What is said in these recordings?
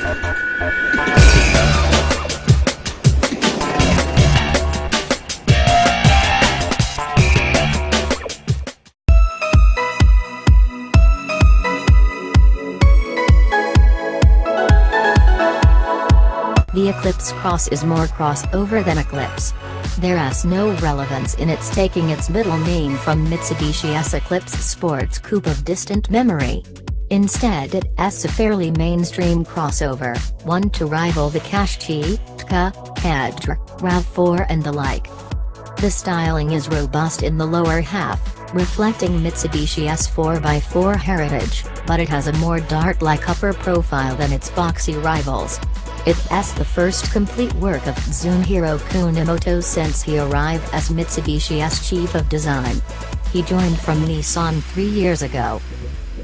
The Eclipse Cross is more crossover than Eclipse. There's no relevance in its taking its middle name from Mitsubishi's Eclipse sports coupe of distant memory. Instead it's a fairly mainstream crossover, one to rival the Qashqai, Tka, Kadjar, RAV4 and the like. The styling is robust in the lower half, reflecting Mitsubishi's 4x4 heritage, but it has a more dart-like upper profile than its boxy rivals. It's the first complete work of Tsunehiro Kunimoto since he arrived as Mitsubishi's chief of design. He joined from Nissan 3 years ago.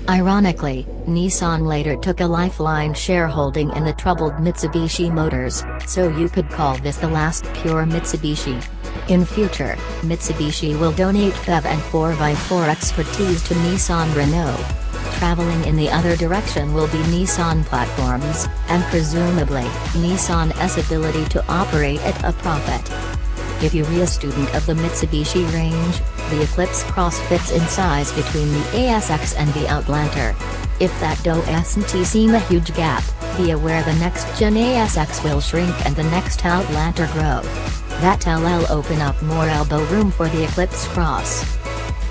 Ironically, Nissan later took a lifeline shareholding in the troubled Mitsubishi Motors, so you could call this the last pure Mitsubishi. In future, Mitsubishi will donate BEV and 4x4 expertise to Nissan Renault. Traveling in the other direction will be Nissan platforms, and presumably, Nissan's ability to operate at a profit. If you're a student of the Mitsubishi range, the Eclipse Cross fits in size between the ASX and the Outlander. If that doesn't seem a huge gap, be aware the next-gen ASX will shrink and the next Outlander grow. That'll open up more elbow room for the Eclipse Cross.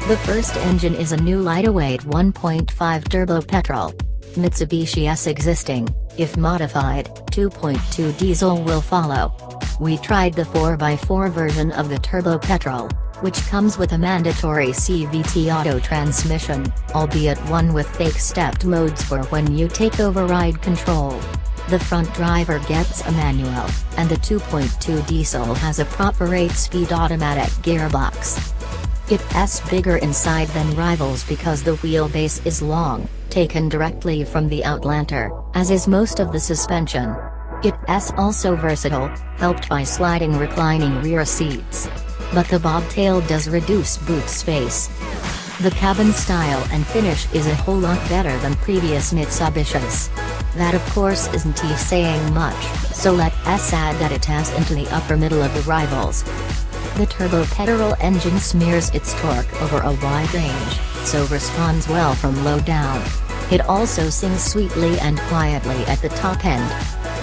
The first engine is a new lightweight 1.5 turbo petrol. Mitsubishi's existing, if modified, 2.2 diesel will follow. We tried the 4x4 version of the turbo petrol, which comes with a mandatory CVT auto transmission, albeit one with fake stepped modes for when you take override control. The front driver gets a manual, and the 2.2 diesel has a proper 8-speed automatic gearbox. It's bigger inside than rivals because the wheelbase is long, taken directly from the Outlander, as is most of the suspension. It's also versatile, helped by sliding reclining rear seats. But the bobtail does reduce boot space. The cabin style and finish is a whole lot better than previous Mitsubishis. That of course isn't saying much, so let's add that it has into the upper middle of the rivals. The turbo petrol engine smears its torque over a wide range, so responds well from low down. It also sings sweetly and quietly at the top end.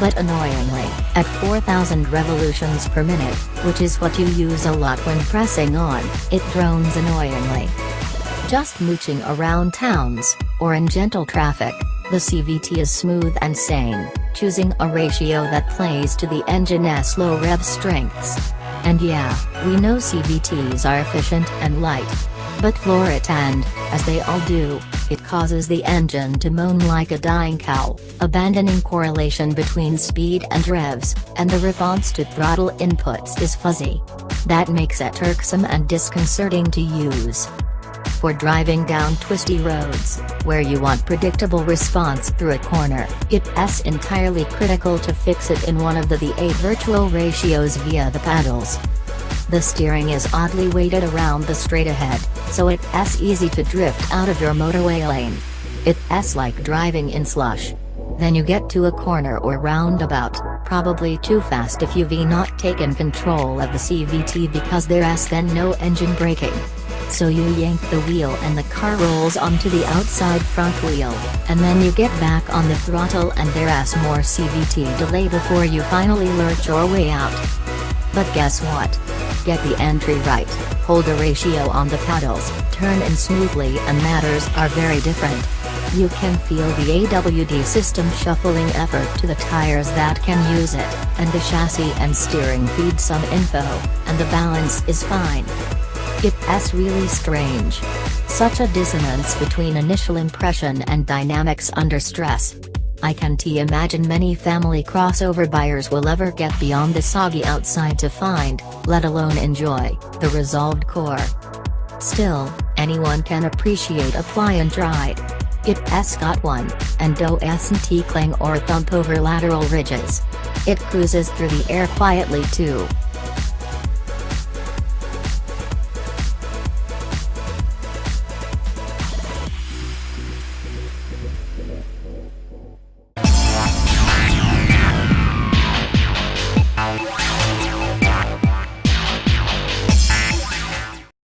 But annoyingly, at 4,000 revolutions per minute, which is what you use a lot when pressing on, it drones annoyingly. Just mooching around towns, or in gentle traffic, the CVT is smooth and sane, choosing a ratio that plays to the engine's low rev strengths. And yeah, we know CVTs are efficient and light. But for it and, as they all do, it causes the engine to moan like a dying cow, abandoning correlation between speed and revs, and the response to throttle inputs is fuzzy. That makes it irksome and disconcerting to use. For driving down twisty roads, where you want predictable response through a corner, it's entirely critical to fix it in one of the V8 virtual ratios via the paddles. The steering is oddly weighted around the straight ahead, so it's easy to drift out of your motorway lane. It's like driving in slush. Then you get to a corner or roundabout, probably too fast if you've not taken control of the CVT because there's then no engine braking. So you yank the wheel and the car rolls onto the outside front wheel, and then you get back on the throttle and there's more CVT delay before you finally lurch your way out. But guess what? Get the entry right, hold a ratio on the paddles, turn in smoothly and matters are very different. You can feel the AWD system shuffling effort to the tires that can use it, and the chassis and steering feed some info, and the balance is fine. It's really strange. Such a dissonance between initial impression and dynamics under stress. I can't imagine many family crossover buyers will ever get beyond the soggy outside to find, let alone enjoy, the resolved core. Still, anyone can appreciate a pliant ride. It's got one, and doesn't cling or thump over lateral ridges. It cruises through the air quietly too.